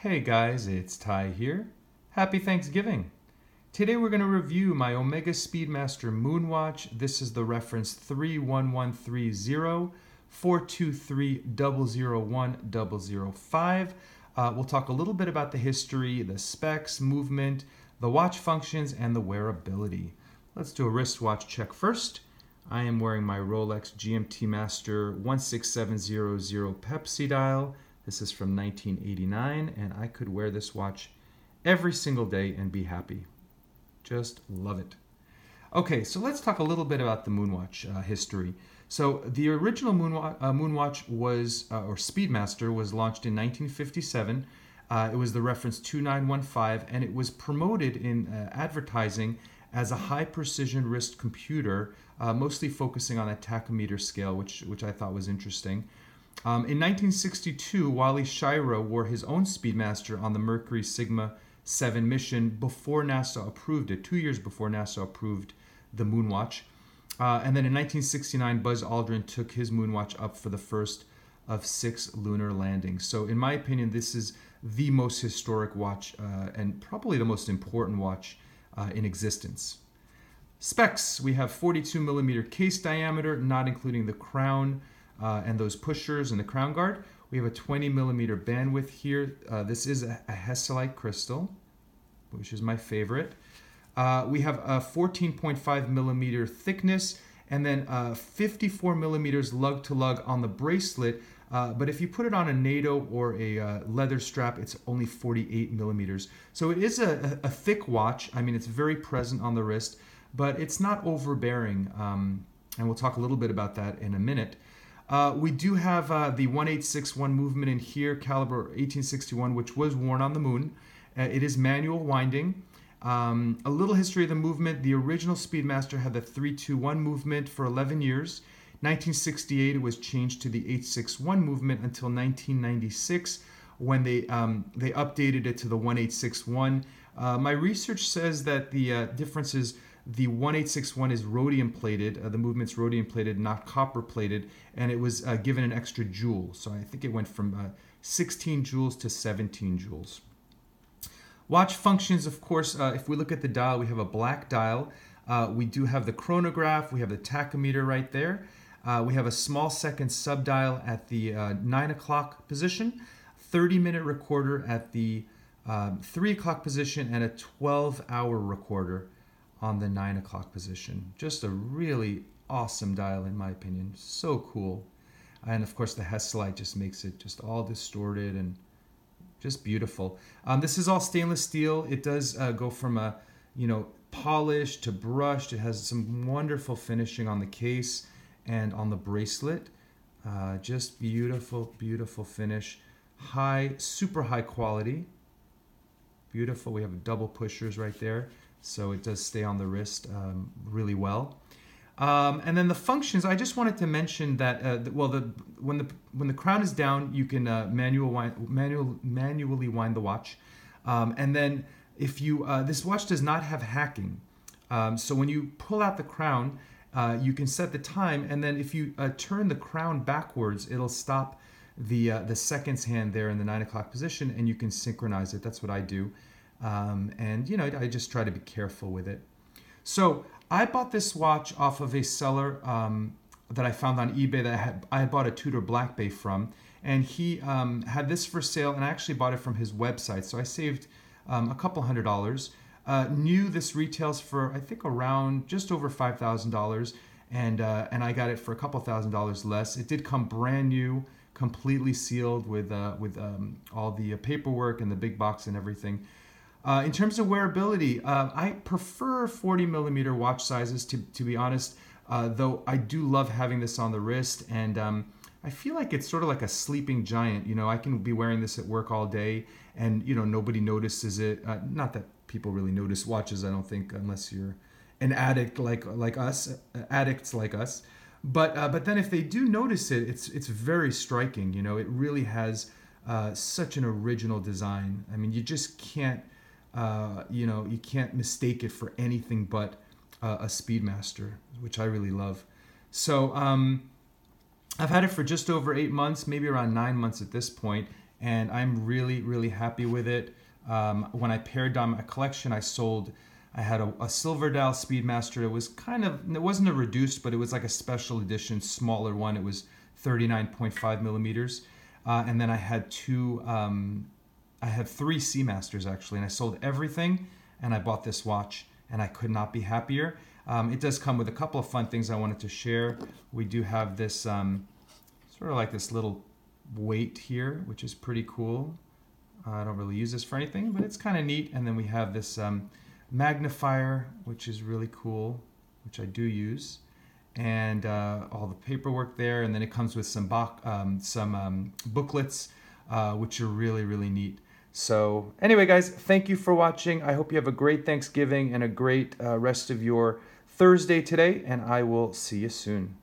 Hey guys, it's Ty here. Happy Thanksgiving. Today we're going to review my Omega Speedmaster Moonwatch. This is the reference 31130-423-001-005. We'll talk a little bit about the history, the specs, movement, the watch functions, and the wearability. Let's do a wristwatch check first. I am wearing my Rolex GMT Master 16700 Pepsi dial. This is from 1989, and I could wear this watch every single day and be happy. Just love it. Okay, so let's talk a little bit about the Moonwatch history. So the original Moonwatch was, or Speedmaster, was launched in 1957. It was the reference 2915, and it was promoted in advertising as a high-precision wrist computer, mostly focusing on a tachometer scale, which I thought was interesting. In 1962, Wally Schirra wore his own Speedmaster on the Mercury Sigma 7 mission before NASA approved it, 2 years before NASA approved the Moonwatch. And then in 1969, Buzz Aldrin took his Moonwatch up for the first of 6 lunar landings. So in my opinion, this is the most historic watch and probably the most important watch in existence. Specs, we have 42 millimeter case diameter, not including the crown and those pushers and the crown guard. We have a 20 millimeter bandwidth here. This is a Hesselite crystal, which is my favorite. We have a 14.5 millimeter thickness, and then 54 millimeters lug to lug on the bracelet. But if you put it on a NATO or a leather strap, it's only 48 millimeters. So it is a thick watch. I mean, it's very present on the wrist, but it's not overbearing. And we'll talk a little bit about that in a minute. We do have the 1861 movement in here, caliber 1861, which was worn on the moon. It is manual winding. A little history of the movement. The original Speedmaster had the 321 movement for 11 years. 1968, it was changed to the 861 movement until 1996, when they updated it to the 1861. My research says that the difference is the 1861 is rhodium plated, the movement's rhodium plated, not copper plated, and it was given an extra joule. So I think it went from 16 joules to 17 joules. Watch functions, of course, if we look at the dial, we have a black dial. We do have the chronograph, we have the tachometer right there. We have a small second subdial at the 9 o'clock position, 30-minute recorder at the 3 o'clock position, and a 12-hour recorder on the 9 o'clock position. Just a really awesome dial in my opinion. So cool. And of course the Hesselite just makes it just all distorted and just beautiful. This is all stainless steel. It does go from a polished to brushed. It has some wonderful finishing on the case and on the bracelet. Just beautiful, beautiful finish. Super high quality. Beautiful. We have double pushers right there, so it does stay on the wrist really well. And then the functions, I just wanted to mention that when the crown is down, you can manually wind the watch. And then if you this watch does not have hacking, so when you pull out the crown, you can set the time, and then if you turn the crown backwards, it'll stop the seconds hand there in the 9 o'clock position, and you can synchronize it. That's what I do. And I just try to be careful with it. So I bought this watch off of a seller that I found on eBay that I had bought a Tudor Black Bay from, and he had this for sale, and I actually bought it from his website, so I saved a couple $100. New this retails for I think around just over $5,000, and I got it for a couple $1,000 less. It did come brand new, completely sealed with all the paperwork and the big box and everything. In terms of wearability, I prefer 40 millimeter watch sizes to be honest, though I do love having this on the wrist, and I feel like it's sort of like a sleeping giant. I can be wearing this at work all day, and nobody notices it. Not that people really notice watches, I don't think, unless you're an addict like us, addicts like us. But then if they do notice it, it's very striking. It really has such an original design. I mean, you just can't you can't mistake it for anything but a Speedmaster, which I really love. So I've had it for just over 8 months, maybe around 9 months at this point, and I'm really, really happy with it. When I pared down my collection, I had a silver dial Speedmaster. It was it wasn't a reduced, but it was like a special edition, smaller one. It was 39.5 millimeters. And then I had three Seamasters actually, and I sold everything, and I bought this watch, and I could not be happier. It does come with a couple of fun things I wanted to share. We do have this sort of like this little weight here, which is pretty cool. I don't really use this for anything, but it's kind of neat. And then we have this magnifier, which is really cool, which I do use, and all the paperwork there. And then it comes with some booklets, which are really, really neat. So anyway, guys, thank you for watching. I hope you have a great Thanksgiving and a great rest of your Thursday today, and I will see you soon.